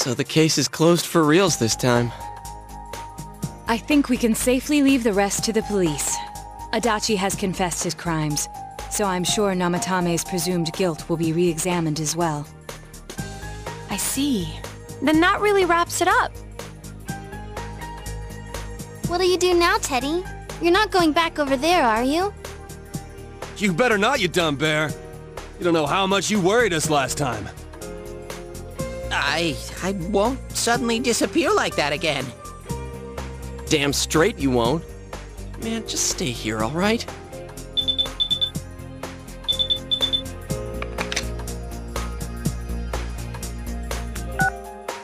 So the case is closed for reals this time. I think we can safely leave the rest to the police. Adachi has confessed his crimes, so I'm sure Namatame's presumed guilt will be re-examined as well. I see. Then that really wraps it up. What'll you do now, Teddy? You're not going back over there, are you? You better not, you dumb bear. You don't know how much you worried us last time. I won't suddenly disappear like that again. Damn straight you won't. Man, just stay here, alright?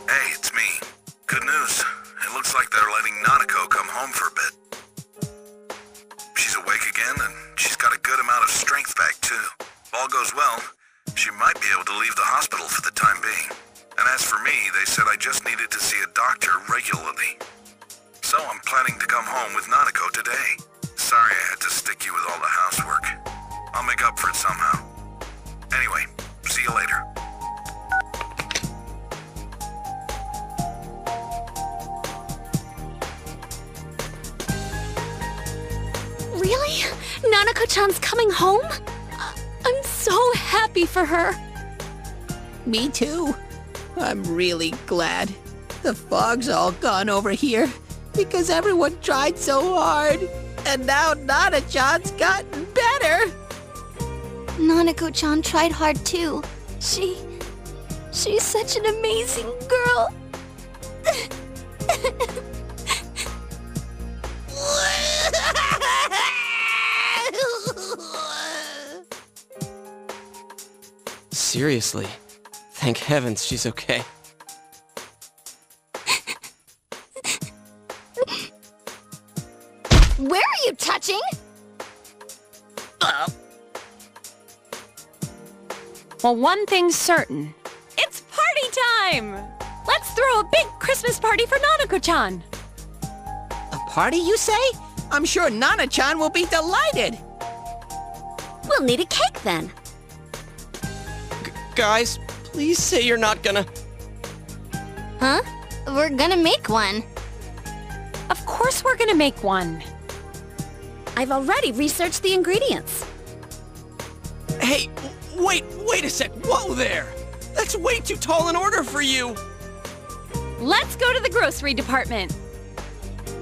Hey, it's me. Good news. It looks like they're letting Nanako come home for a bit. She's awake again, and she's got a good amount of strength back, too. If all goes well, she might be able to leave the hospital for the time being. And as for me, they said I just needed to see a doctor regularly. So I'm planning to come home with Nanako today. Sorry I had to stick you with all the housework. I'll make up for it somehow. Anyway, see you later. Really? Nanako-chan's coming home? I'm so happy for her. Me too. I'm really glad. The fog's all gone over here because everyone tried so hard. And now Nana-chan's gotten better. Nanako-chan tried hard too. She's such an amazing girl. Seriously. Thank heavens she's okay. Where are you touching? Well, one thing's certain. It's party time! Let's throw a big Christmas party for Nanako-chan! A party, you say? I'm sure Nana-chan will be delighted. We'll need a cake then. Guys, please say you're not gonna... Huh? We're gonna make one. Of course we're gonna make one. I've already researched the ingredients. Hey, wait a sec. Whoa there! That's way too tall an order for you! Let's go to the grocery department.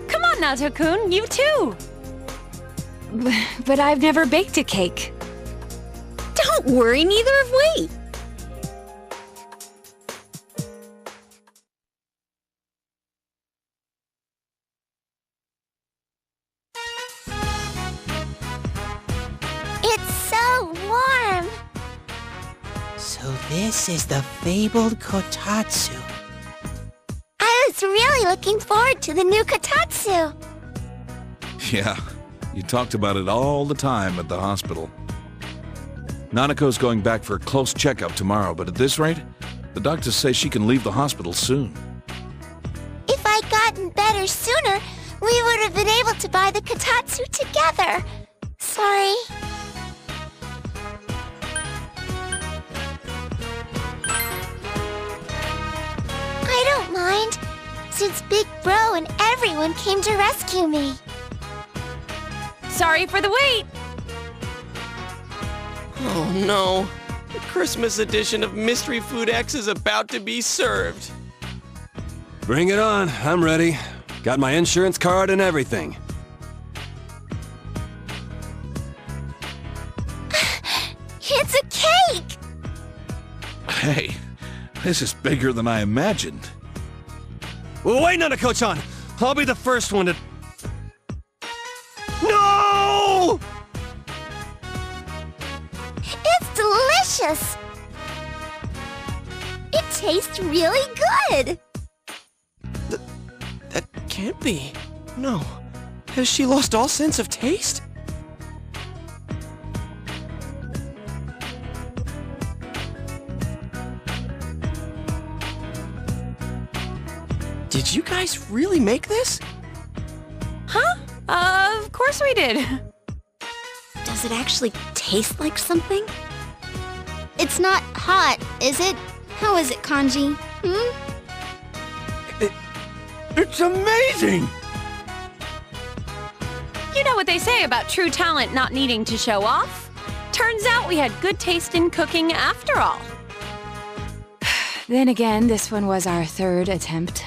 Come on, Nato-kun, you too. But I've never baked a cake. Don't worry, neither have we. It's so warm. So this is the fabled Kotatsu. I was really looking forward to the new Kotatsu. Yeah, you talked about it all the time at the hospital. Nanako's going back for a close checkup tomorrow, but at this rate, the doctors say she can leave the hospital soon. If I'd gotten better sooner, we would have been able to buy the Kotatsu together. Sorry. I don't mind, since Big Bro and everyone came to rescue me. Sorry for the wait. Oh no. The Christmas edition of Mystery Food X is about to be served. Bring it on, I'm ready. Got my insurance card and everything. It's a cake! Hey, this is bigger than I imagined. Well, wait, Nanako-chan! I'll be the first one to... No! It's delicious! It tastes really good! That can't be. No. Has she lost all sense of taste? Did you guys really make this? Huh? Of course we did. Does it actually taste like something? It's not hot, is it? How is it, Kanji? It's amazing! You know what they say about true talent not needing to show off? Turns out we had good taste in cooking after all. Then again, this one was our third attempt.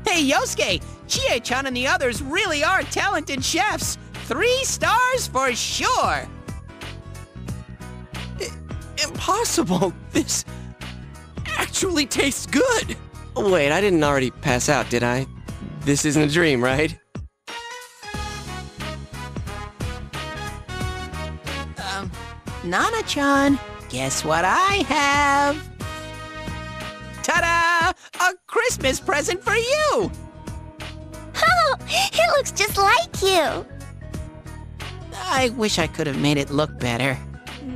Hey, Yosuke! Chie-chan and the others really are talented chefs! 3 stars for sure! Impossible! This actually tastes good! Wait, I didn't already pass out, did I? This isn't a dream, right? Nana-chan, guess what I have? Ta-da! A Christmas present for you! Oh, it looks just like you. I wish I could have made it look better.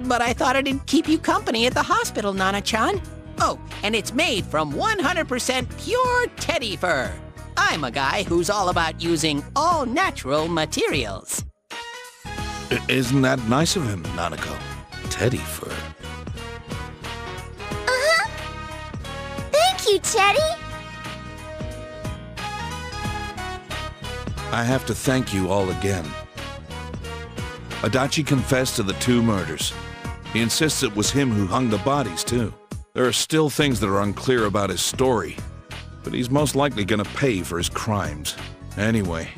But I thought it'd keep you company at the hospital, Nana-chan. Oh, and it's made from 100% pure teddy fur. I'm a guy who's all about using all-natural materials. Isn't that nice of him, Nanako? Teddy fur. Uh-huh. Thank you, Teddy. I have to thank you all again. Adachi confessed to the 2 murders. He insists it was him who hung the bodies, too. There are still things that are unclear about his story, but he's most likely gonna pay for his crimes. Anyway,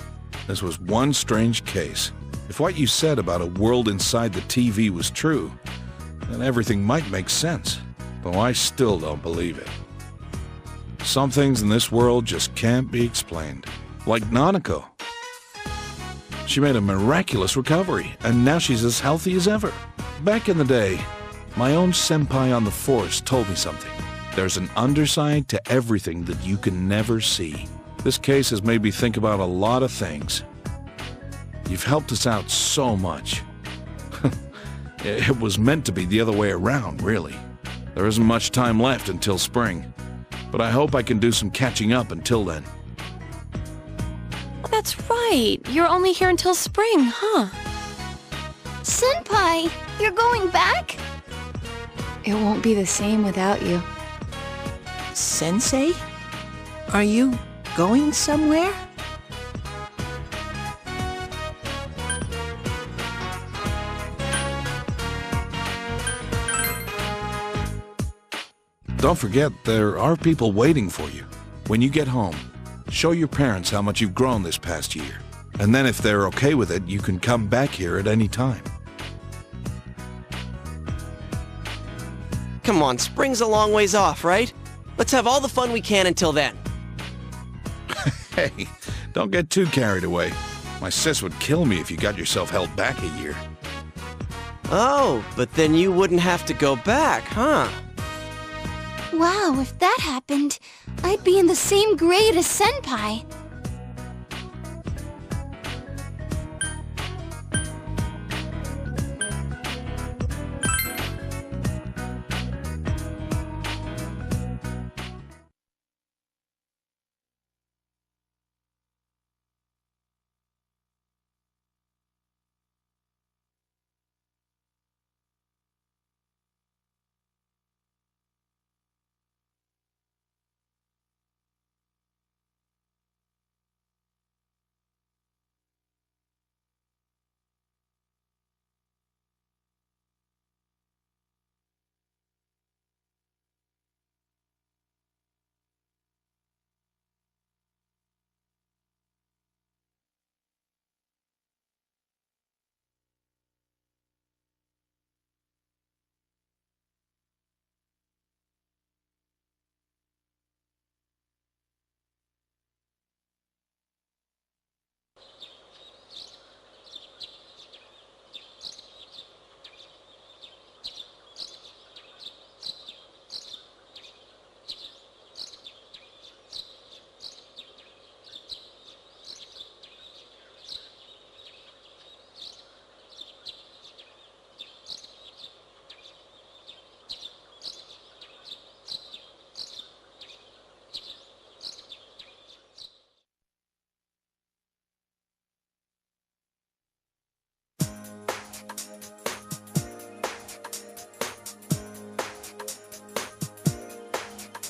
this was one strange case. If what you said about a world inside the TV was true, then everything might make sense, though I still don't believe it. Some things in this world just can't be explained, like Nanako. She made a miraculous recovery, and now she's as healthy as ever. Back in the day, my own senpai on the force told me something. There's an underside to everything that you can never see. This case has made me think about a lot of things. You've helped us out so much. It was meant to be the other way around, really. There isn't much time left until spring, but I hope I can do some catching up until then. That's right. You're only here until spring, huh? Senpai, you're going back? It won't be the same without you. Sensei? Are you going somewhere? Don't forget, there are people waiting for you. When you get home, show your parents how much you've grown this past year. And then if they're okay with it, you can come back here at any time. Come on, spring's a long ways off, right? Let's have all the fun we can until then. Hey, don't get too carried away. My sis would kill me if you got yourself held back a year. Oh, but then you wouldn't have to go back, huh? Wow, if that happened, I'd be in the same grade as Senpai.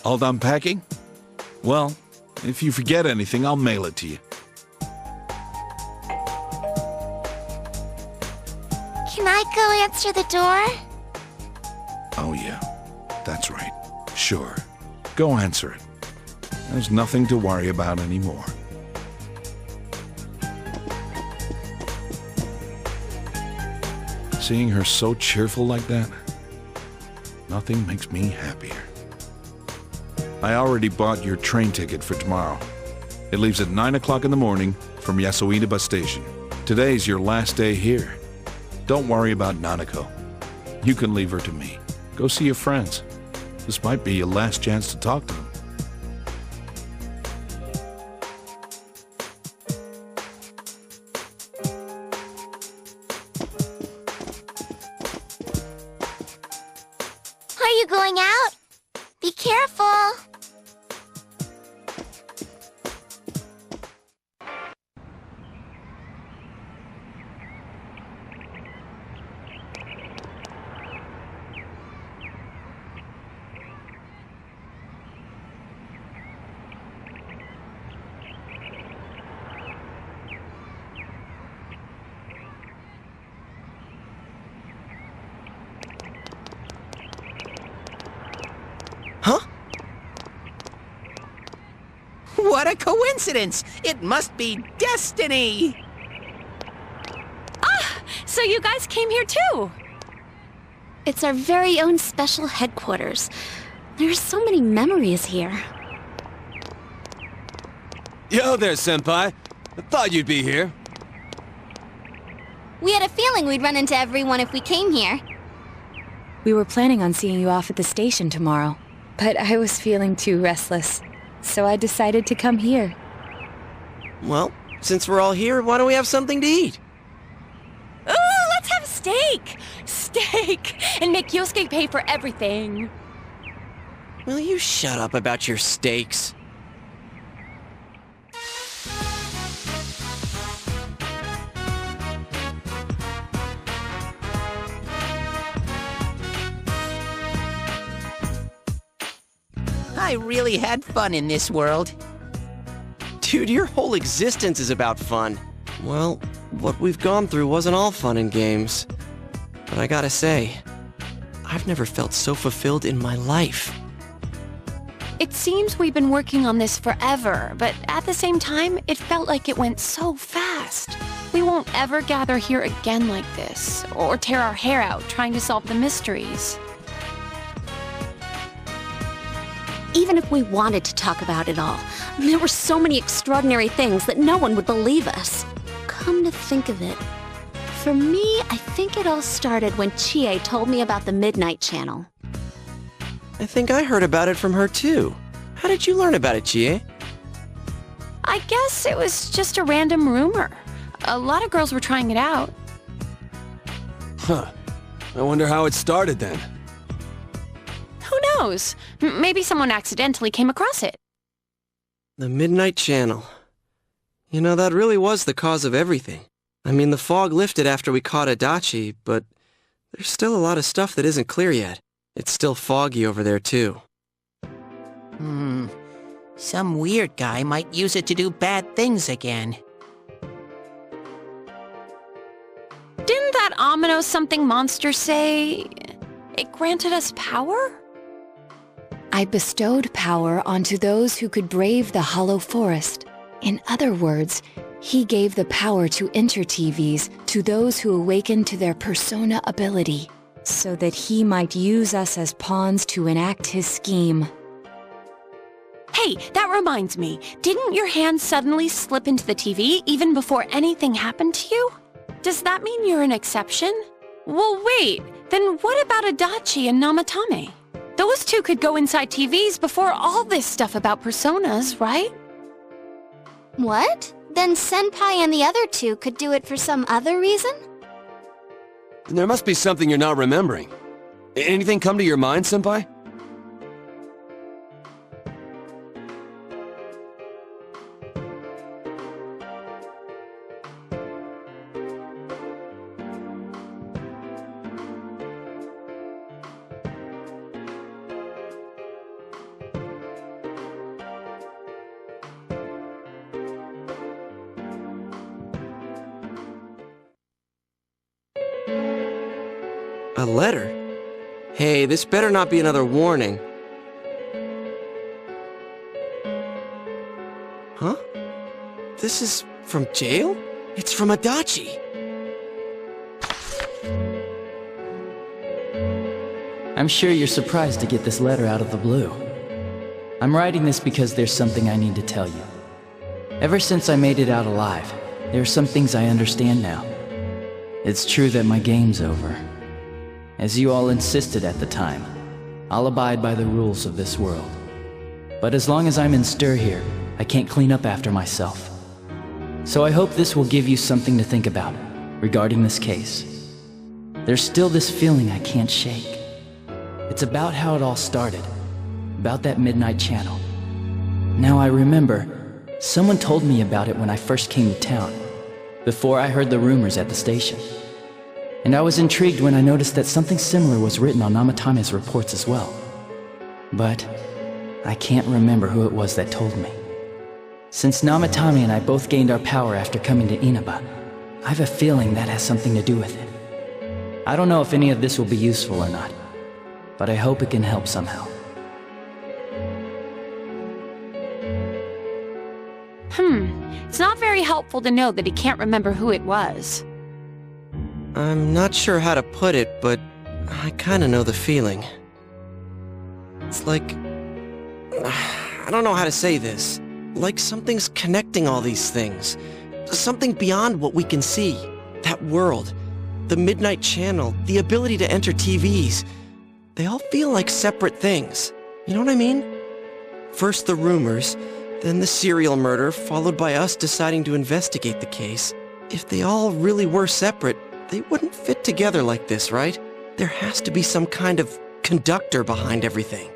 All done packing? Well, If you forget anything, I'll mail it to you. Can I go answer the door? Oh, yeah. That's right. Sure. Go answer it. There's nothing to worry about anymore. Seeing her so cheerful like that, nothing makes me happier. I already bought your train ticket for tomorrow. It leaves at 9 o'clock in the morning from Yasuida bus station. Today's your last day here. Don't worry about Nanako. You can leave her to me. Go see your friends. This might be your last chance to talk to them. Are you going out? Be careful. Huh? What a coincidence! It must be destiny! So you guys came here too? It's our very own special headquarters. There's so many memories here. Yo there, Senpai. I thought you'd be here. We had a feeling we'd run into everyone if we came here. We were planning on seeing you off at the station tomorrow, but I was feeling too restless, so I decided to come here. Well, since we're all here, why don't we have something to eat? Ooh, let's have steak! Steak! And make Yosuke pay for everything. Will you shut up about your steaks? I really had fun in this world. Dude, your whole existence is about fun. Well, what we've gone through wasn't all fun and games. But I gotta say, I've never felt so fulfilled in my life. It seems we've been working on this forever, but at the same time, it felt like it went so fast. We won't ever gather here again like this, or tear our hair out trying to solve the mysteries. Even if we wanted to talk about it all, there were so many extraordinary things that no one would believe us. Come to think of it, for me, I think it all started when Chie told me about the Midnight Channel. I think I heard about it from her too. How did you learn about it, Chie? I guess it was just a random rumor. A lot of girls were trying it out. Huh. I wonder how it started then. Who knows? Maybe someone accidentally came across it. The Midnight Channel. You know, that really was the cause of everything. I mean, the fog lifted after we caught Adachi, but there's still a lot of stuff that isn't clear yet. It's still foggy over there, too. Some weird guy might use it to do bad things again. Didn't that ominous something monster say it granted us power? I bestowed power onto those who could brave the Hollow Forest. In other words, he gave the power to Inter-TVs to those who awakened to their persona ability, so that he might use us as pawns to enact his scheme. Hey, that reminds me. Didn't your hand suddenly slip into the TV even before anything happened to you? Does that mean you're an exception? Well, wait. Then what about Adachi and Namatame? Those two could go inside TVs before all this stuff about personas, right? What? Then Senpai and the other two could do it for some other reason? There must be something you're not remembering. Anything come to your mind, Senpai? A letter? Hey, this better not be another warning. Huh? This is from jail? It's from Adachi. I'm sure you're surprised to get this letter out of the blue. I'm writing this because there's something I need to tell you. Ever since I made it out alive, there are some things I understand now. It's true that my game's over. As you all insisted at the time, I'll abide by the rules of this world. But as long as I'm in stir here, I can't clean up after myself. So I hope this will give you something to think about regarding this case. There's still this feeling I can't shake. It's about how it all started, about that midnight channel. Now I remember, someone told me about it when I first came to town, before I heard the rumors at the station. And I was intrigued when I noticed that something similar was written on Namatame's reports as well. But I can't remember who it was that told me. Since Namatame and I both gained our power after coming to Inaba, I have a feeling that has something to do with it. I don't know if any of this will be useful or not, but I hope it can help somehow. It's not very helpful to know that he can't remember who it was. I'm not sure how to put it, but I kinda know the feeling. It's like... I don't know how to say this. Like something's connecting all these things. Something beyond what we can see. That world. The Midnight Channel. The ability to enter TVs. They all feel like separate things. You know what I mean? First the rumors, then the serial murder, followed by us deciding to investigate the case. If they all really were separate, they wouldn't fit together like this, right? There has to be some kind of conductor behind everything.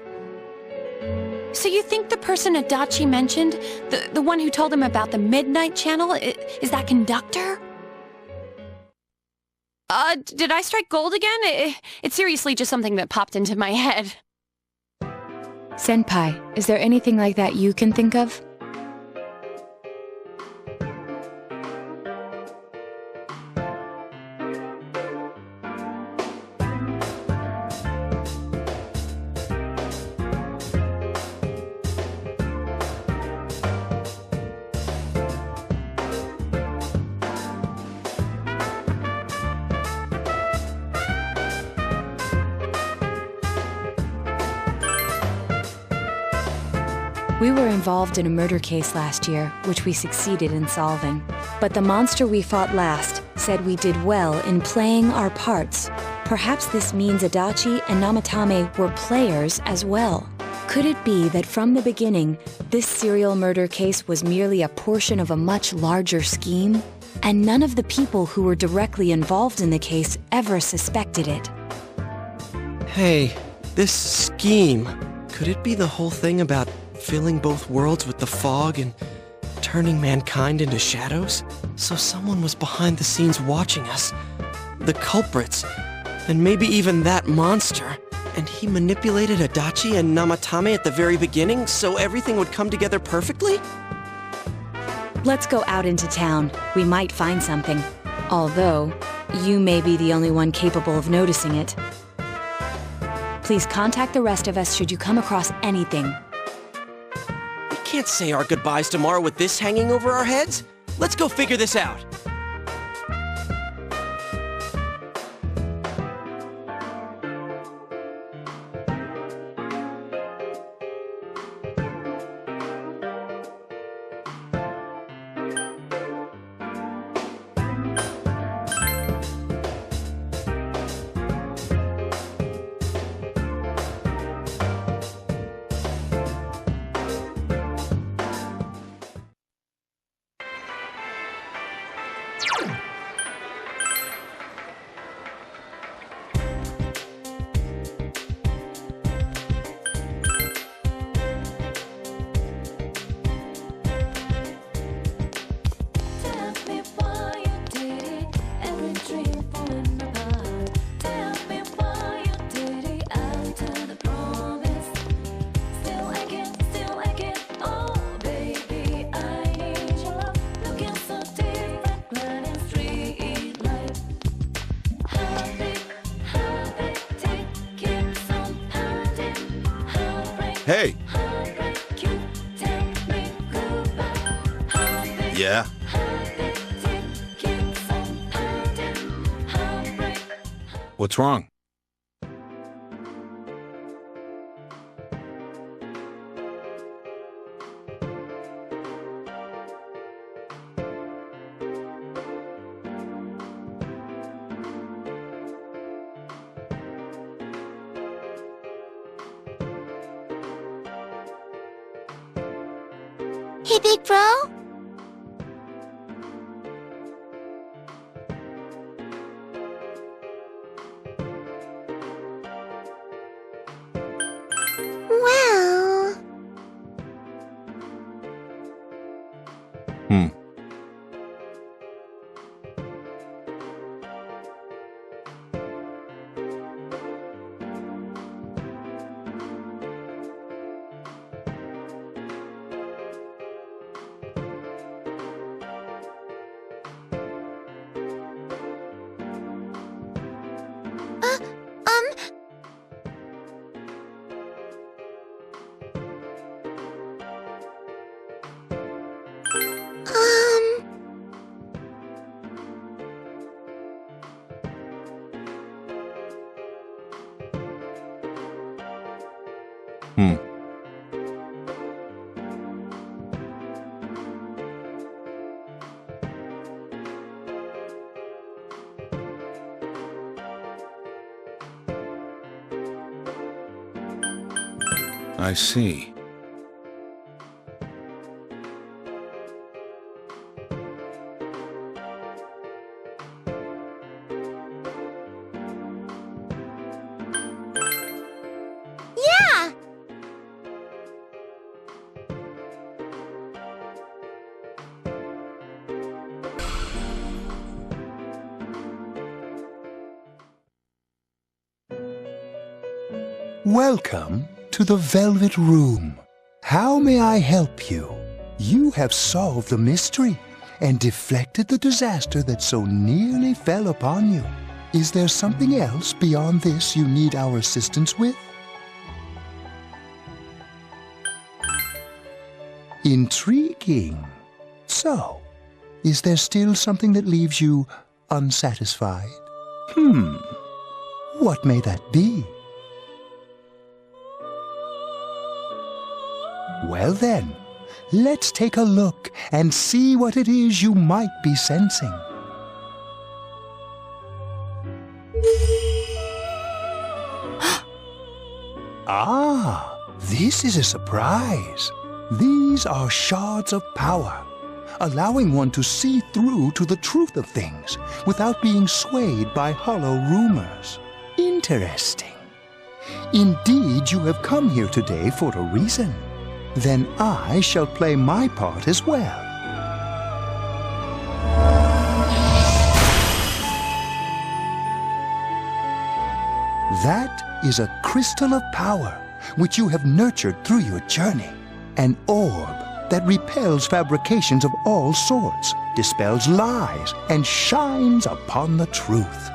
So you think the person Adachi mentioned, the one who told him about the Midnight Channel, is that conductor? Did I strike gold again? It's seriously just something that popped into my head. Senpai, is there anything like that you can think of? We were involved in a murder case last year, which we succeeded in solving. But the monster we fought last said we did well in playing our parts. Perhaps this means Adachi and Namatame were players as well. Could it be that from the beginning, this serial murder case was merely a portion of a much larger scheme? And none of the people who were directly involved in the case ever suspected it. Hey, this scheme. Could it be the whole thing about filling both worlds with the fog and turning mankind into shadows? So someone was behind the scenes watching us. The culprits. And maybe even that monster. And he manipulated Adachi and Namatame at the very beginning so everything would come together perfectly? Let's go out into town. We might find something. Although, you may be the only one capable of noticing it. Please contact the rest of us should you come across anything. We can't say our goodbyes tomorrow with this hanging over our heads. Let's go figure this out. Hey. Yeah? What's wrong? Hey, big bro? Well... I see. Yeah! Welcome to the Velvet Room. How may I help you? You have solved the mystery and deflected the disaster that so nearly fell upon you. Is there something else beyond this you need our assistance with? Intriguing. So, is there still something that leaves you unsatisfied? What may that be? Well then, let's take a look and see what it is you might be sensing. Ah, this is a surprise. These are shards of power, allowing one to see through to the truth of things without being swayed by hollow rumors. Interesting. Indeed, you have come here today for a reason. Then I shall play my part as well. That is a crystal of power which you have nurtured through your journey. An orb that repels fabrications of all sorts, dispels lies, and shines upon the truth.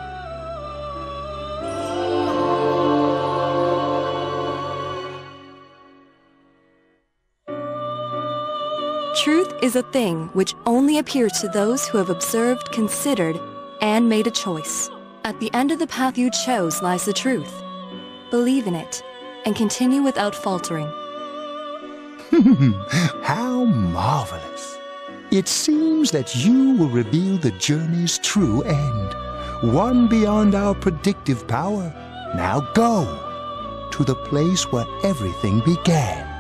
Truth is a thing which only appears to those who have observed, considered, and made a choice. At the end of the path you chose lies the truth. Believe in it, and continue without faltering. How marvelous! It seems that you will reveal the journey's true end, one beyond our predictive power. Now go to the place where everything began.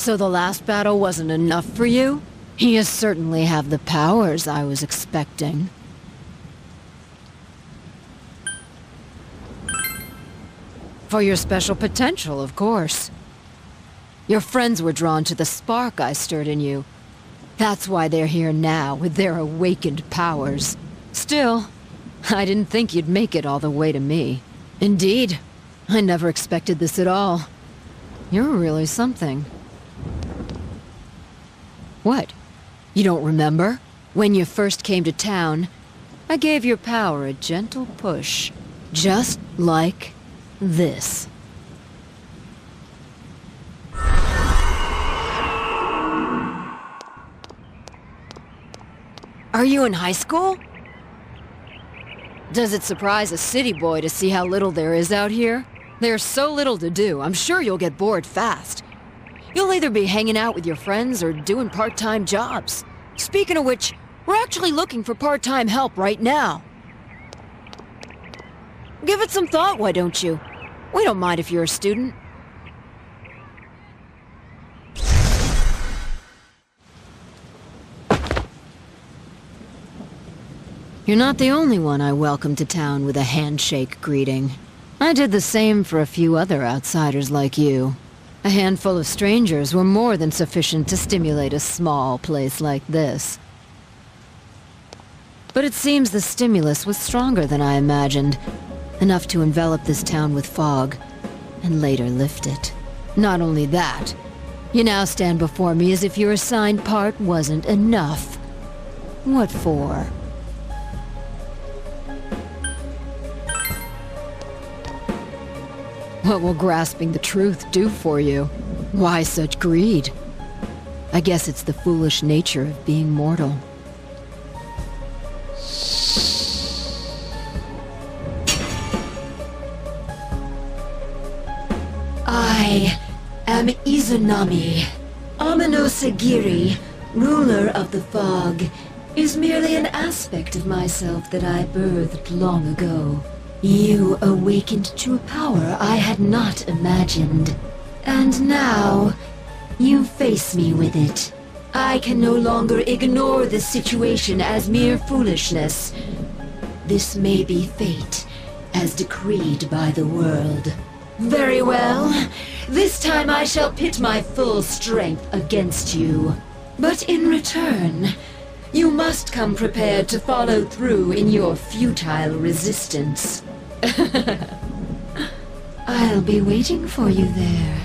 So the last battle wasn't enough for you? You certainly have the powers I was expecting. For your special potential, of course. Your friends were drawn to the spark I stirred in you. That's why they're here now, with their awakened powers. Still, I didn't think you'd make it all the way to me. Indeed, I never expected this at all. You're really something. What? You don't remember? When you first came to town, I gave your power a gentle push. Just like this. Are you in high school? Does it surprise a city boy to see how little there is out here? There's so little to do, I'm sure you'll get bored fast. You'll either be hanging out with your friends or doing part-time jobs. Speaking of which, we're actually looking for part-time help right now. Give it some thought, why don't you? We don't mind if you're a student. You're not the only one I welcomed to town with a handshake greeting. I did the same for a few other outsiders like you. A handful of strangers were more than sufficient to stimulate a small place like this. But it seems the stimulus was stronger than I imagined. Enough to envelop this town with fog, and later lift it. Not only that, you now stand before me as if your assigned part wasn't enough. What for? What will grasping the truth do for you? Why such greed? I guess it's the foolish nature of being mortal. I am Izanami. Amanose-giri, ruler of the fog, is merely an aspect of myself that I birthed long ago. You awakened to a power I had not imagined. And now, you face me with it. I can no longer ignore this situation as mere foolishness. This may be fate, as decreed by the world. Very well. This time I shall pit my full strength against you. But in return, you must come prepared to follow through in your futile resistance. I'll be waiting for you there.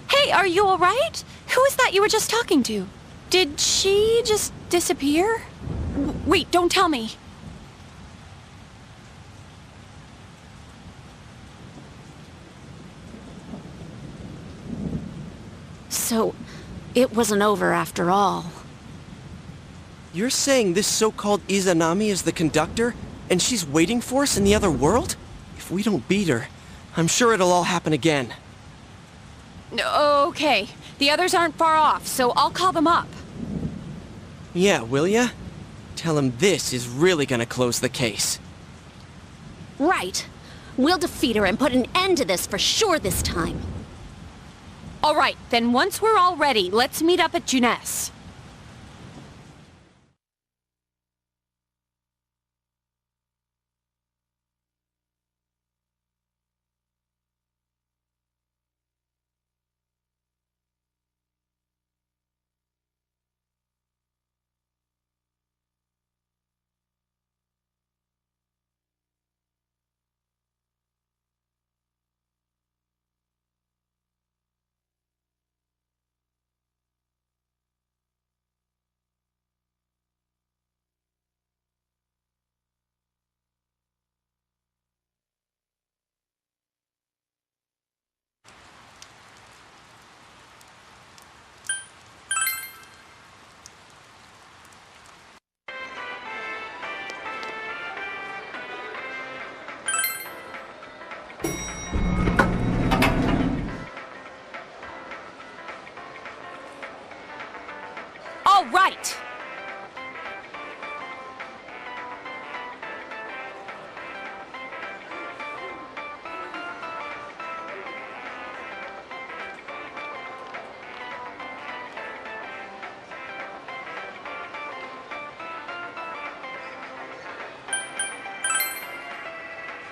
Hey, are you alright? Who is that you were just talking to? Did she just disappear? Wait, don't tell me. So, it wasn't over after all. You're saying this so-called Izanami is the conductor, and she's waiting for us in the other world? If we don't beat her, I'm sure it'll all happen again. Okay, the others aren't far off, so I'll call them up. Yeah, will ya? Tell him this is really gonna close the case. Right. We'll defeat her and put an end to this for sure this time. Alright, then once we're all ready, let's meet up at Junes.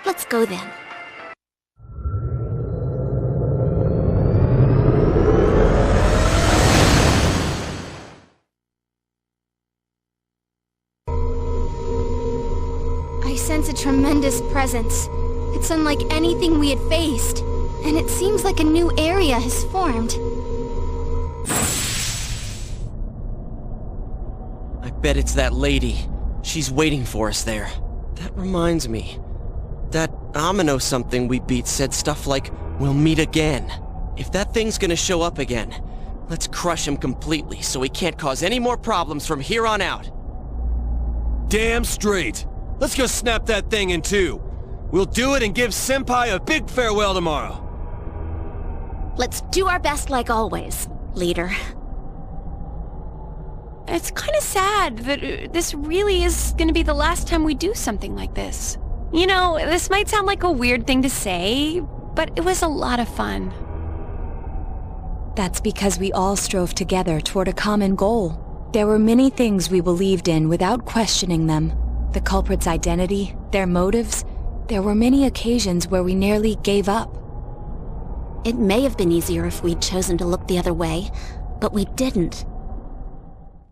Let's go then. I sense a tremendous presence. It's unlike anything we had faced, and it seems like a new area has formed. I bet it's that lady. She's waiting for us there. That reminds me. That Amino something we beat said stuff like, "We'll meet again." If that thing's gonna show up again, let's crush him completely so he can't cause any more problems from here on out. Damn straight. Let's go snap that thing in two. We'll do it and give Senpai a big farewell tomorrow. Let's do our best like always, leader. It's kind of sad that this really is going to be the last time we do something like this. You know, this might sound like a weird thing to say, but it was a lot of fun. That's because we all strove together toward a common goal. There were many things we believed in without questioning them. The culprit's identity, their motives. There were many occasions where we nearly gave up. It may have been easier if we'd chosen to look the other way, but we didn't.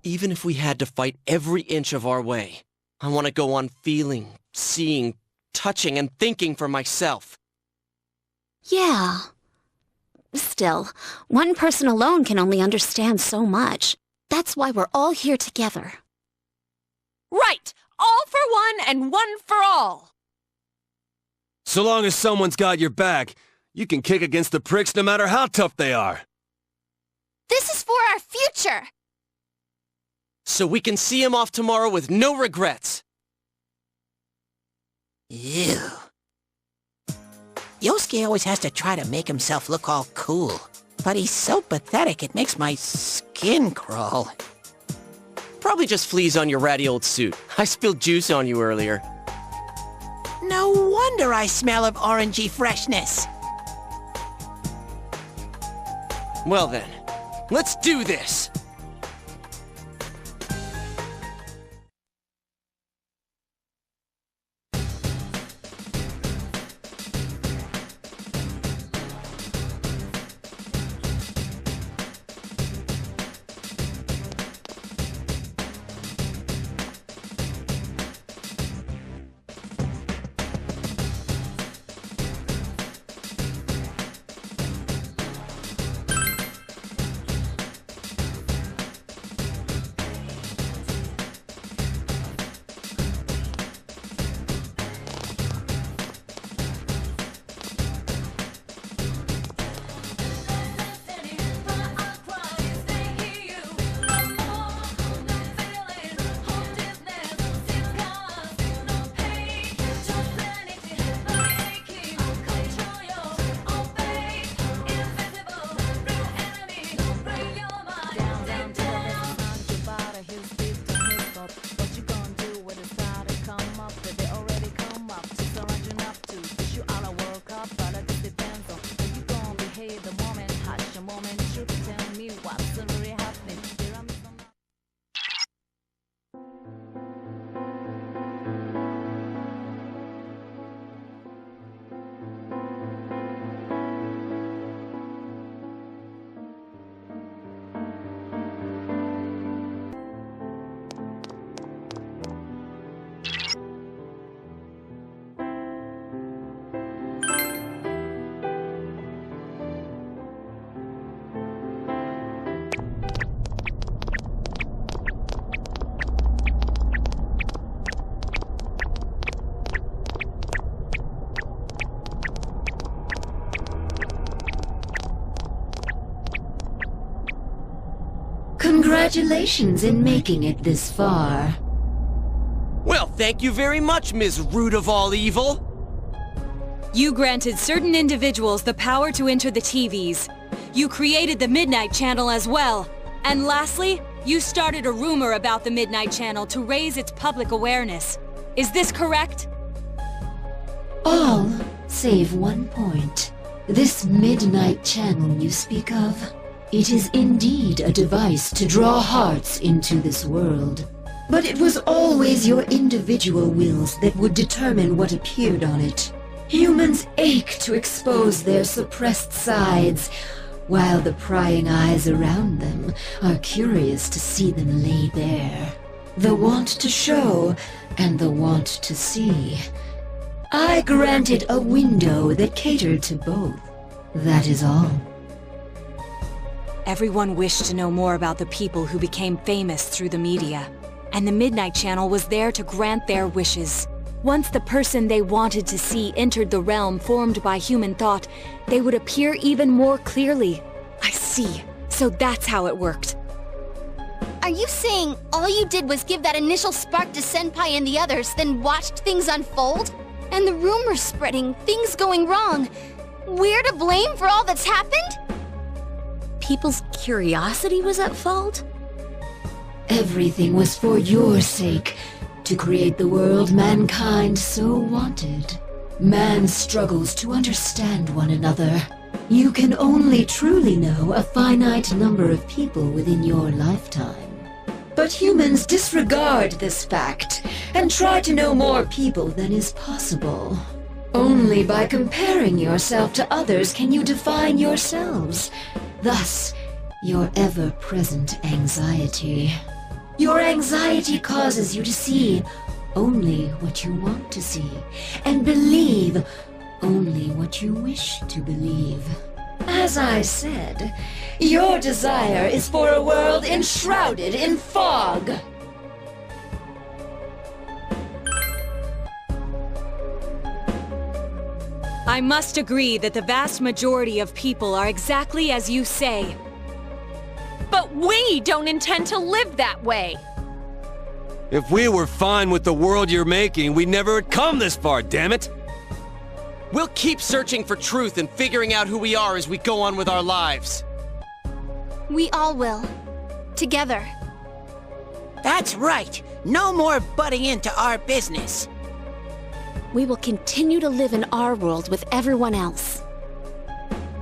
Even if we had to fight every inch of our way, I want to go on feeling, seeing, touching, and thinking for myself. Yeah. Still, one person alone can only understand so much. That's why we're all here together. Right! All for one and one for all! So long as someone's got your back, you can kick against the pricks no matter how tough they are. This is for our future! So we can see him off tomorrow with no regrets. Ew. Yosuke always has to try to make himself look all cool. But he's so pathetic it makes my skin crawl. Probably just fleas on your ratty old suit. I spilled juice on you earlier. No wonder I smell of orangey freshness. Well then, let's do this! Congratulations in making it this far. Well, thank you very much, Ms. Root of all evil! You granted certain individuals the power to enter the TVs. You created the Midnight Channel as well. And lastly, you started a rumor about the Midnight Channel to raise its public awareness. Is this correct? All, save one point. This Midnight Channel you speak of, it is indeed a device to draw hearts into this world. But it was always your individual wills that would determine what appeared on it. Humans ache to expose their suppressed sides, while the prying eyes around them are curious to see them lay bare. The want to show and the want to see. I granted a window that catered to both. That is all. Everyone wished to know more about the people who became famous through the media, and the Midnight Channel was there to grant their wishes. Once the person they wanted to see entered the realm formed by human thought, they would appear even more clearly. I see. So that's how it worked. Are you saying all you did was give that initial spark to Senpai and the others, then watched things unfold? And the rumors spreading, things going wrong. We're to blame for all that's happened? People's curiosity was at fault? Everything was for your sake, to create the world mankind so wanted. Man struggles to understand one another. You can only truly know a finite number of people within your lifetime. But humans disregard this fact and try to know more people than is possible. Only by comparing yourself to others can you define yourselves. Thus, your ever-present anxiety. Your anxiety causes you to see only what you want to see, and believe only what you wish to believe. As I said, your desire is for a world enshrouded in fog. I must agree that the vast majority of people are exactly as you say. But we don't intend to live that way. If we were fine with the world you're making, we never would come this far, damn it! We'll keep searching for truth and figuring out who we are as we go on with our lives. We all will. Together. That's right. No more butting into our business. We will continue to live in our world with everyone else.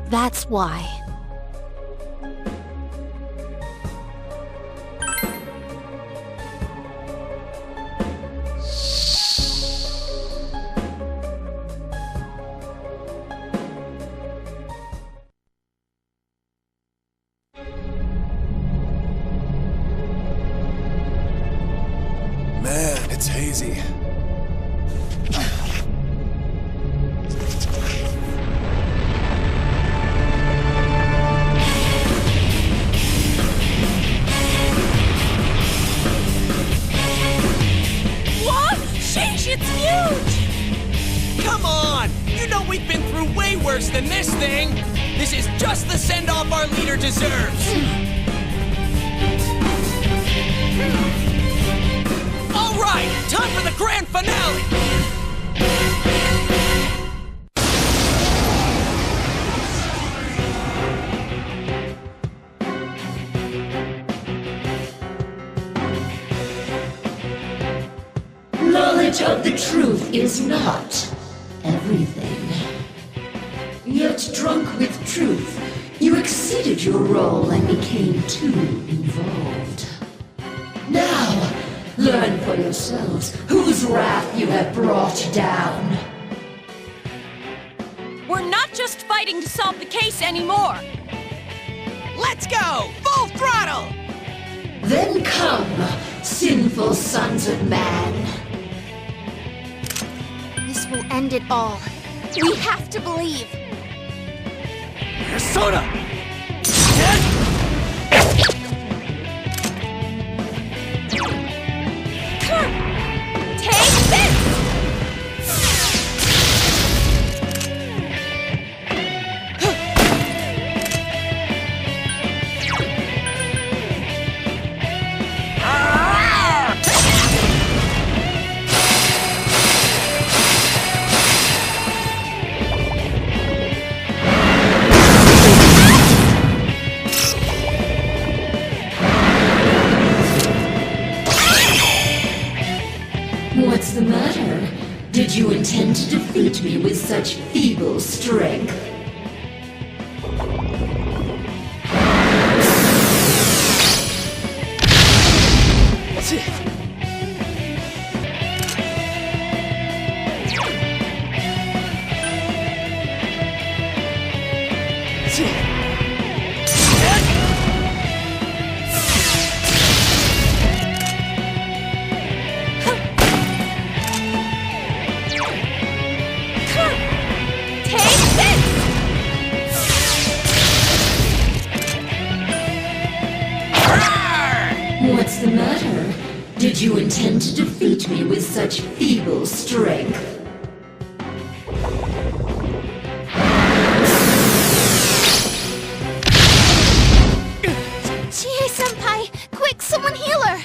That's why. Man, it's hazy. What? Sheesh, it's huge! Come on! You know we've been through way worse than this thing! This is just the send-off our leader deserves! All right, time for the grand finale! Knowledge of the truth is not everything. Yet drunk with truth, you exceeded your role and became too involved. Now, learn for yourselves whose wrath you have brought down. We're not just fighting to solve the case anymore. Let's go! Full throttle! Then come, sinful sons of man. This will end it all. We have to believe. Persona! Take this! What's the matter? Did you intend to defeat me with such feeble strength? defeat me with such feeble strength. Chie-senpai! Quick, someone heal her!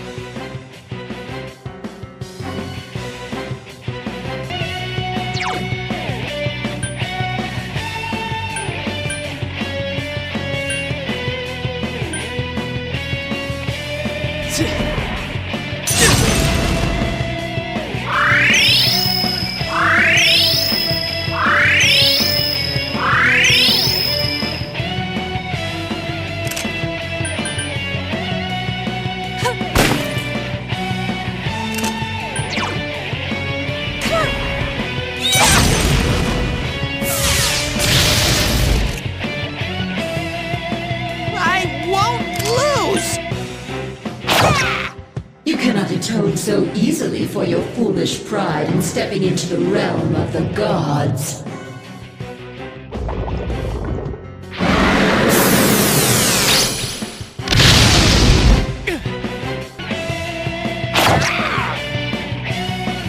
You cannot atone so easily for your foolish pride in stepping into the realm of the gods.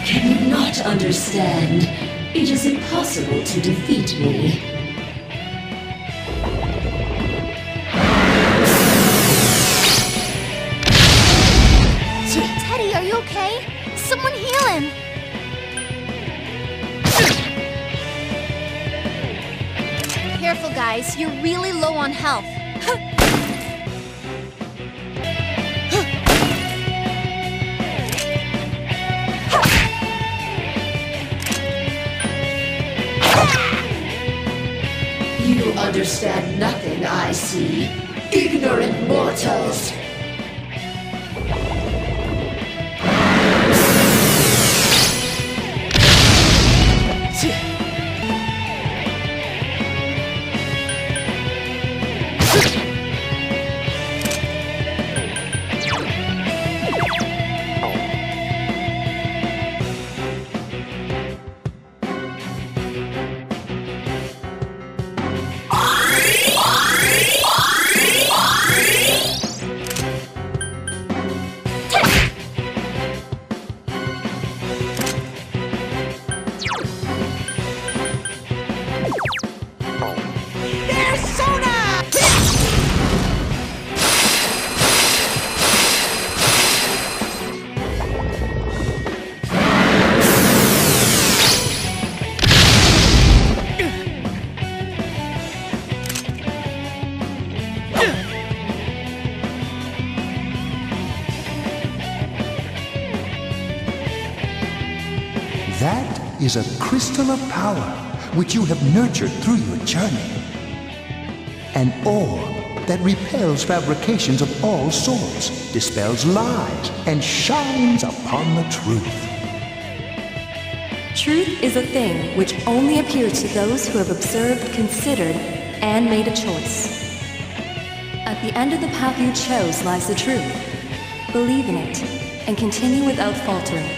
Can you not understand? It is impossible to defeat me. Teddy, are you okay? Someone heal him! Careful, guys. You're really low on health. You understand nothing, I see. Ignorant mortals! That is a crystal of power which you have nurtured through your journey. An orb that repels fabrications of all sorts, dispels lies, and shines upon the truth. Truth is a thing which only appears to those who have observed, considered, and made a choice. At the end of the path you chose lies the truth. Believe in it, and continue without faltering.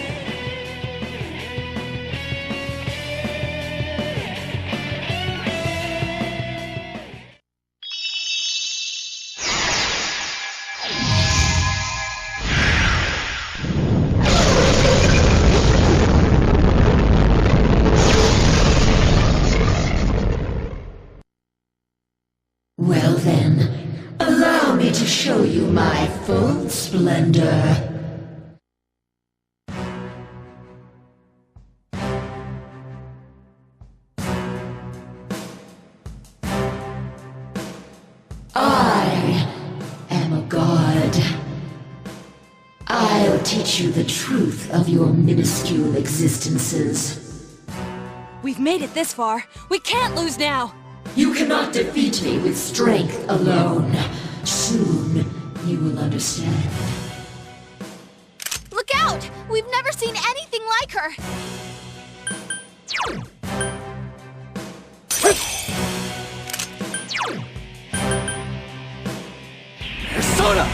Well then, allow me to show you my full splendor. I am a god. I'll teach you the truth of your minuscule existences. We've made it this far. We can't lose now. You cannot defeat me with strength alone. Soon, you will understand. Look out! We've never seen anything like her! Persona!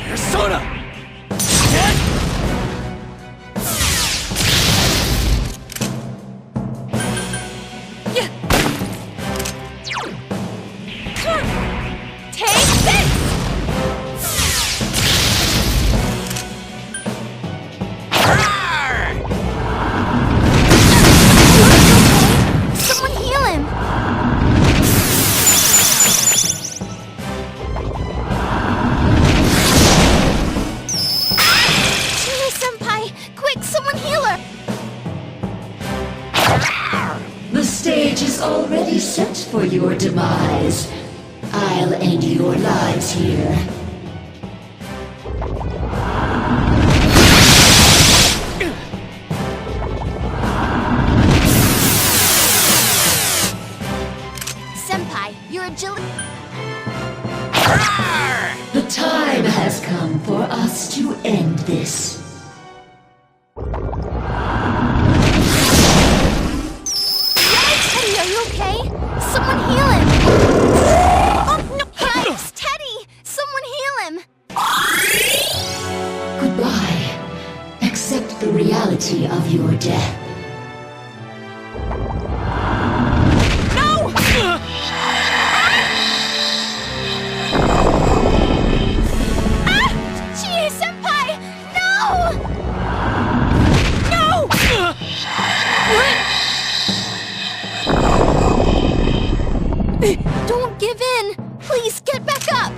Persona! Take this! Someone heal him! Chie-senpai! Quick, someone heal her! The stage is already set for your demise. I'll end your lives here. Senpai, your agility... The time has come for us to end this. Teddy, are you okay? Someone heal him! Oh, no! Yikes! Teddy! Someone heal him! Goodbye. Accept the reality of your death. No! Chie-senpai! No! No! Don't give in! Please, get back up!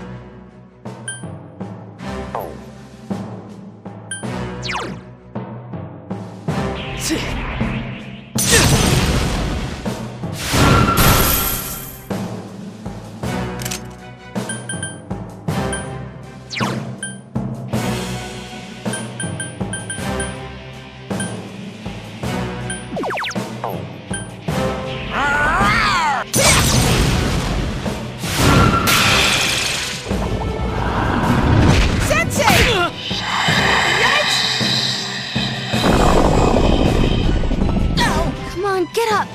Get up!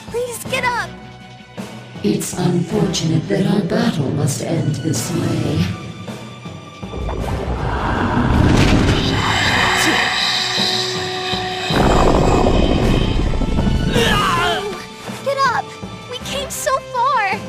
Please get up! It's unfortunate that our battle must end this way. Get up! We came so far!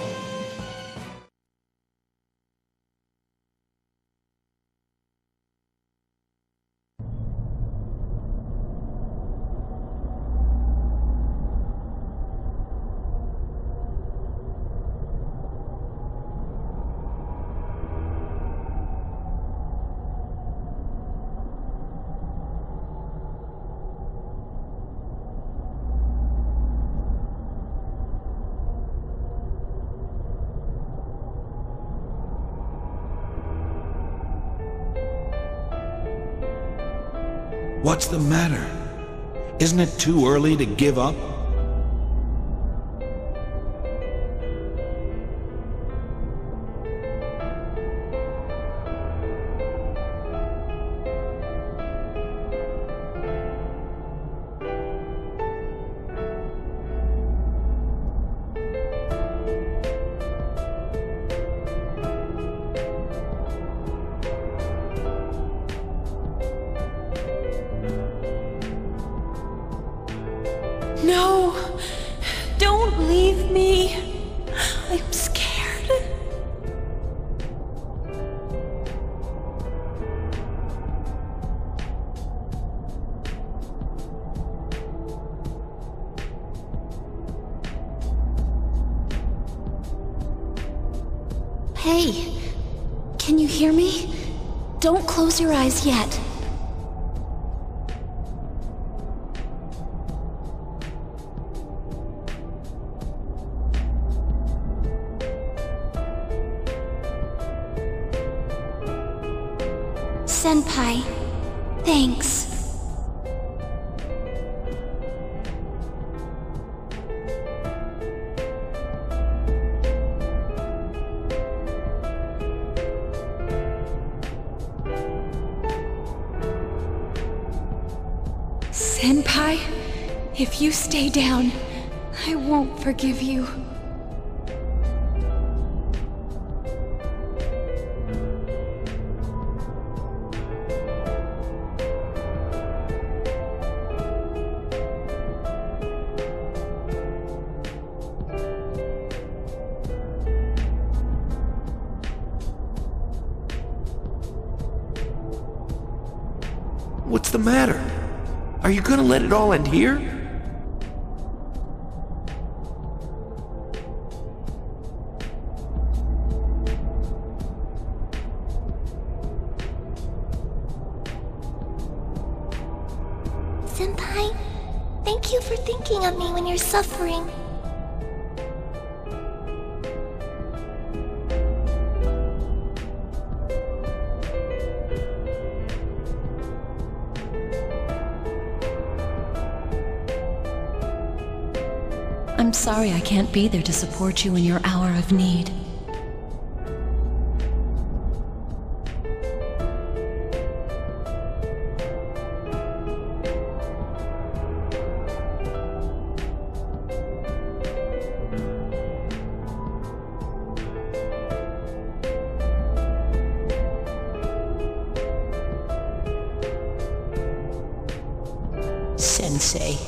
What's the matter? Isn't it too early to give up? No! Don't leave me! I'm scared. Hey, can you hear me? Don't close your eyes yet. Senpai, thanks. Senpai, if you stay down, I won't forgive you. the matter? Are you gonna let it all end here? Senpai, thank you for thinking of me when you're suffering. I'm sorry I can't be there to support you in your hour of need. Sensei.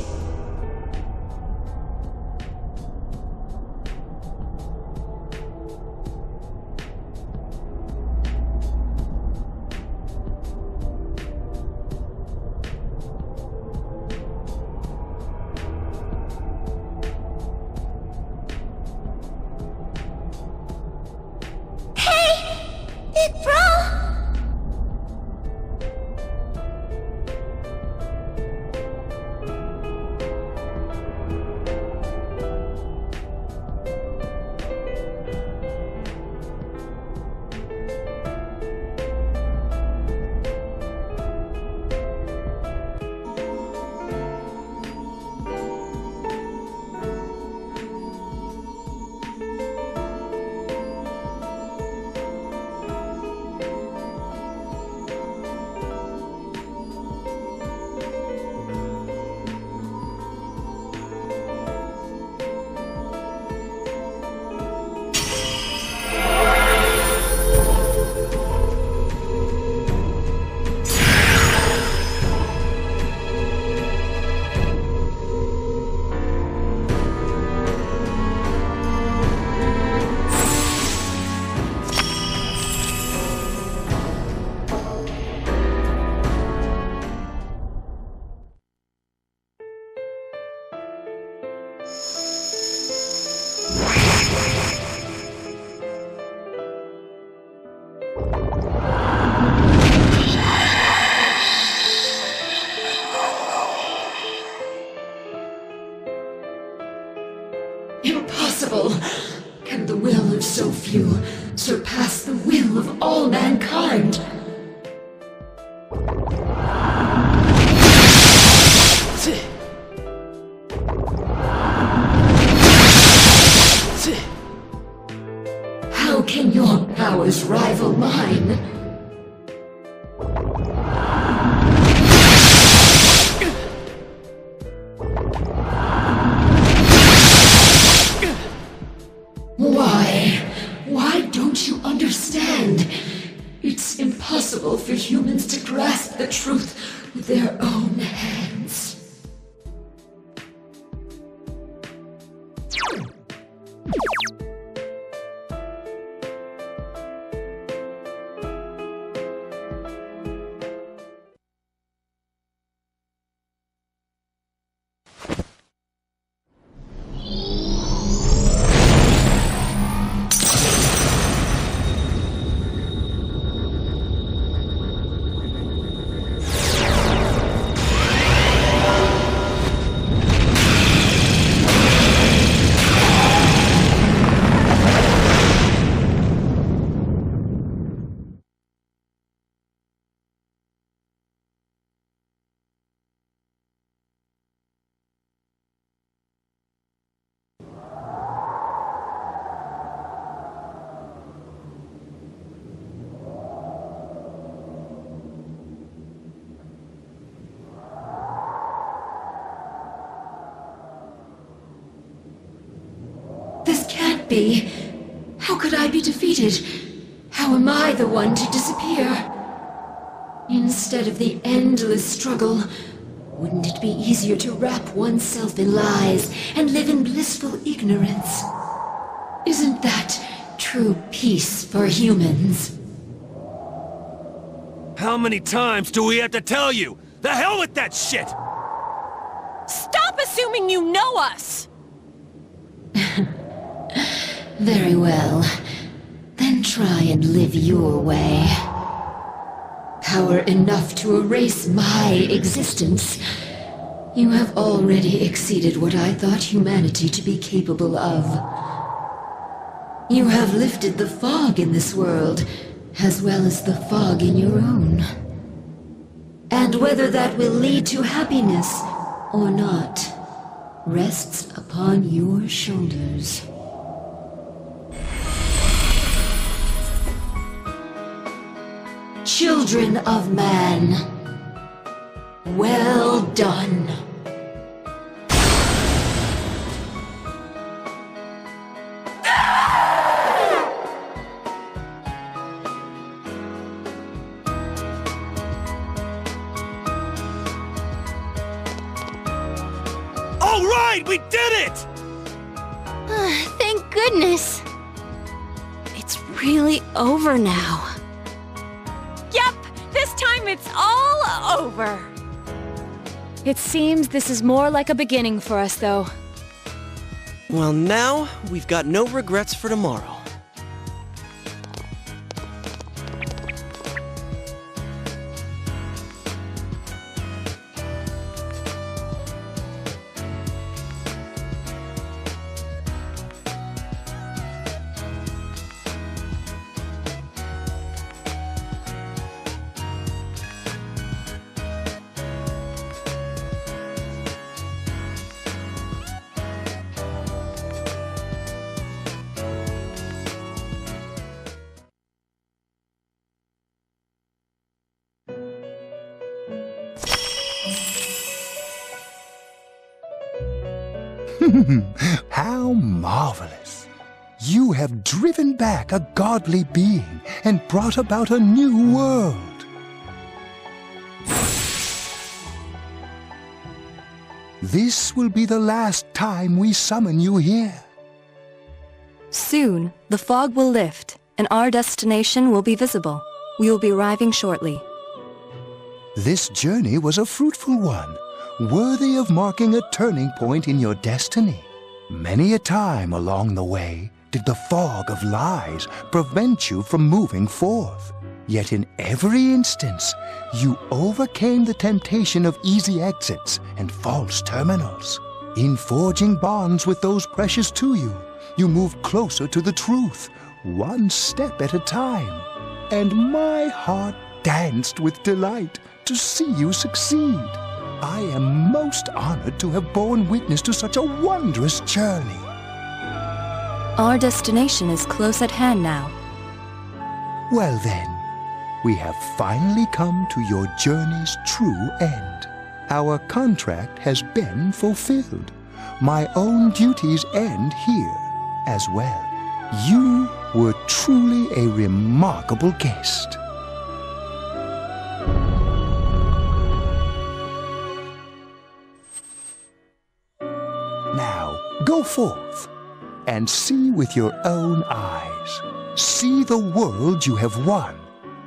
Big bro! Impossible! Can the will of so few surpass the will of all mankind? How can your powers rival mine? Why don't you understand? It's impossible for humans to grasp the truth with their own hands. Be. How could I be defeated? How am I the one to disappear? Instead of the endless struggle, wouldn't it be easier to wrap oneself in lies and live in blissful ignorance? Isn't that true peace for humans? How many times do we have to tell you? The hell with that shit! Stop assuming you know us! Very well. Then try and live your way. Power enough to erase my existence. You have already exceeded what I thought humanity to be capable of. You have lifted the fog in this world, as well as the fog in your own. And whether that will lead to happiness or not, rests upon your shoulders. Children of man, well done. All right, we did it! Thank goodness. It's really over now. Yep, this time it's all over. It seems this is more like a beginning for us, though. Well, now we've got no regrets for tomorrow. How marvelous! You have driven back a godly being and brought about a new world. This will be the last time we summon you here. Soon, the fog will lift, and our destination will be visible. We will be arriving shortly. This journey was a fruitful one, worthy of marking a turning point in your destiny. Many a time along the way did the fog of lies prevent you from moving forth. Yet in every instance, you overcame the temptation of easy exits and false terminals. In forging bonds with those precious to you, you moved closer to the truth, one step at a time. And my heart danced with delight to see you succeed. I am most honored to have borne witness to such a wondrous journey. Our destination is close at hand now. Well then, we have finally come to your journey's true end. Our contract has been fulfilled. My own duties end here as well. You were truly a remarkable guest. Now, go forth and see with your own eyes. See the world you have won,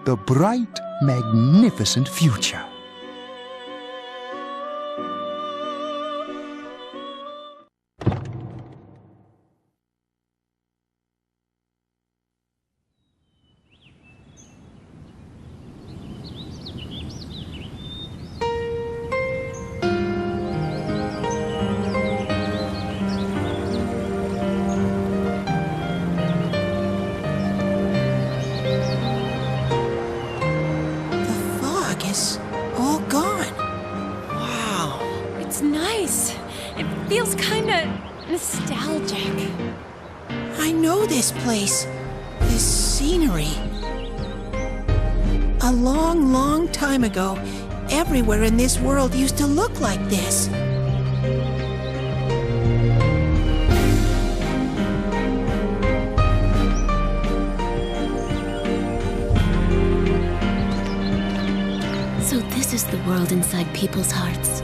the bright, magnificent future. Feels kinda nostalgic. I know this place. This scenery. A long, long time ago, everywhere in this world used to look like this. So this is the world inside people's hearts.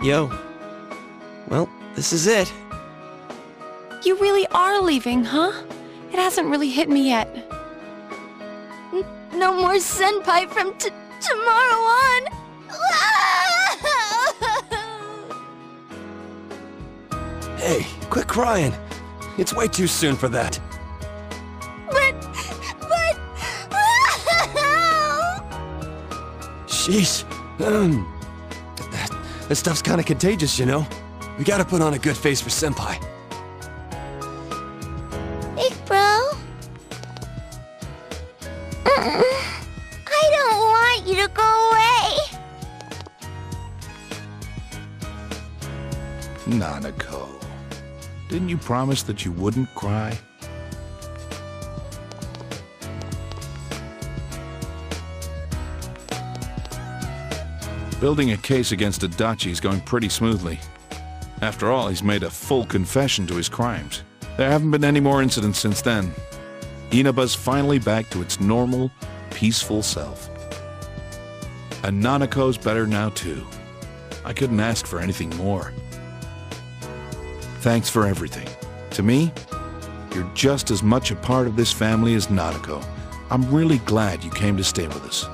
Yo. Well, this is it. You really are leaving, huh? It hasn't really hit me yet. No more senpai from tomorrow on. Hey, quit crying. It's way too soon for that. But... Sheesh. That stuff's kind of contagious, you know? We gotta put on a good face for Senpai. Big bro? I don't want you to go away. Nanako, didn't you promise that you wouldn't cry? Building a case against Adachi is going pretty smoothly. After all, he's made a full confession to his crimes. There haven't been any more incidents since then. Inaba's finally back to its normal, peaceful self. And Nanako's better now too. I couldn't ask for anything more. Thanks for everything. To me, you're just as much a part of this family as Nanako. I'm really glad you came to stay with us.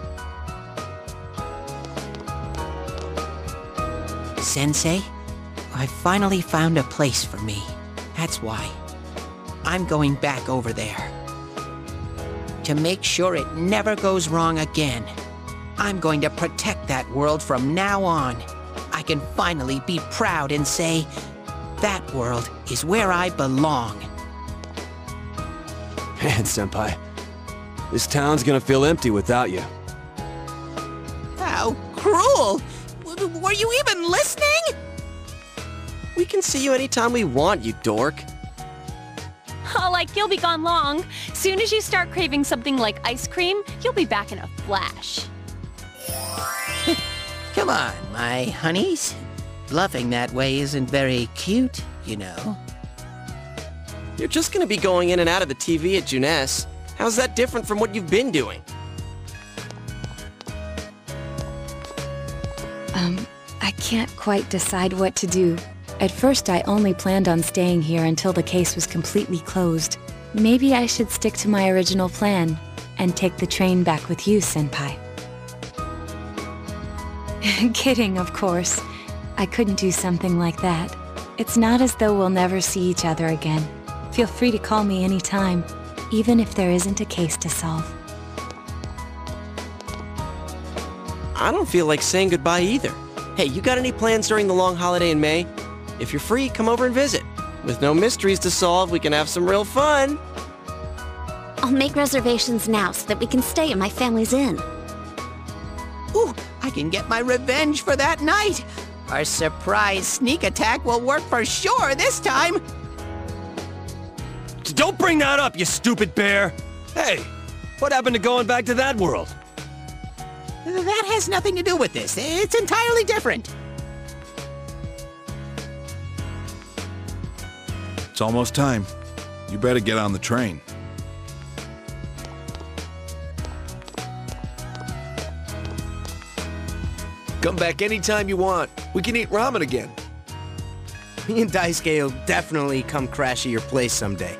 Sensei, I finally found a place for me. That's why. I'm going back over there. To make sure it never goes wrong again. I'm going to protect that world from now on. I can finally be proud and say, that world is where I belong. Man, Senpai. This town's gonna feel empty without you. How cruel! Were you even listening? We can see you anytime we want, you dork. Oh, like you'll be gone long. Soon as you start craving something like ice cream, you'll be back in a flash. Come on, my honeys. Bluffing that way isn't very cute, you know. You're just gonna be going in and out of the TV at Junes. How's that different from what you've been doing? I can't quite decide what to do. At first, I only planned on staying here until the case was completely closed. Maybe I should stick to my original plan and take the train back with you, Senpai. Kidding, of course. I couldn't do something like that. It's not as though we'll never see each other again. Feel free to call me anytime, even if there isn't a case to solve. I don't feel like saying goodbye either. Hey, you got any plans during the long holiday in May? If you're free, come over and visit. With no mysteries to solve, we can have some real fun. I'll make reservations now so that we can stay at my family's inn. Ooh, I can get my revenge for that night. Our surprise sneak attack will work for sure this time. Don't bring that up, you stupid bear! Hey, what happened to going back to that world? That has nothing to do with this. It's entirely different. It's almost time. You better get on the train. Come back anytime you want. We can eat ramen again. Me and Daisuke will definitely come crash at your place someday.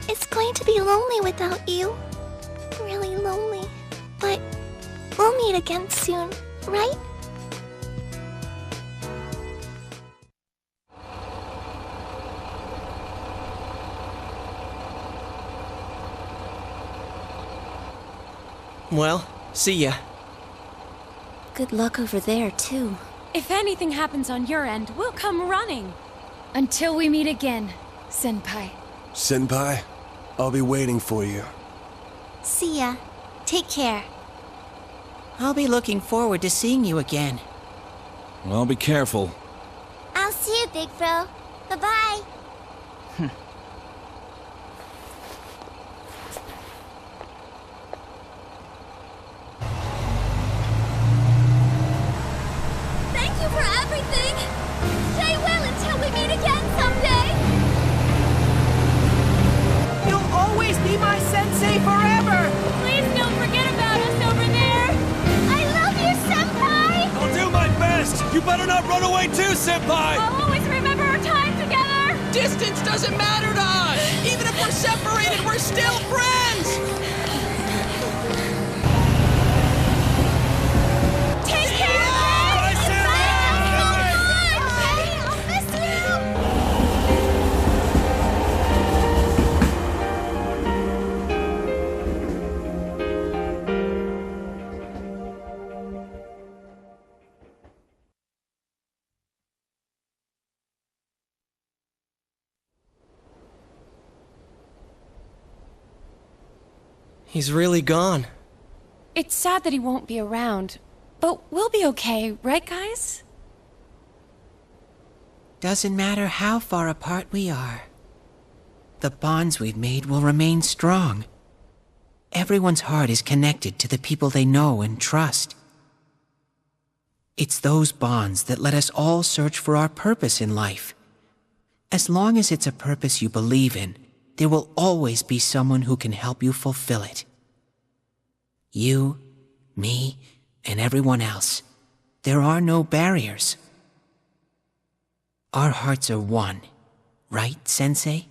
It's going to be lonely without you. Really lonely. But we'll meet again soon, right? Well, see ya. Good luck over there, too. If anything happens on your end, we'll come running. Until we meet again, Senpai. Senpai, I'll be waiting for you. See ya. Take care. I'll be looking forward to seeing you again. Well, be careful. I'll see you, Big Bro. Bye-bye. Thank you for everything! Stay well until we meet again someday! You'll always be my sensei forever! Please don't forget about us over there! I love you, Senpai! I'll do my best! You better not run away too, Senpai! I'll always remember our time together! Distance doesn't matter to us! Even if we're separated, we're still friends! Take care! Bye, Senpai! I'll miss you! He's really gone. It's sad that he won't be around, but we'll be okay, right guys? Doesn't matter how far apart we are. The bonds we've made will remain strong. Everyone's heart is connected to the people they know and trust. It's those bonds that let us all search for our purpose in life. As long as it's a purpose you believe in, there will always be someone who can help you fulfill it. You, me, and everyone else. There are no barriers. Our hearts are one, right, Sensei?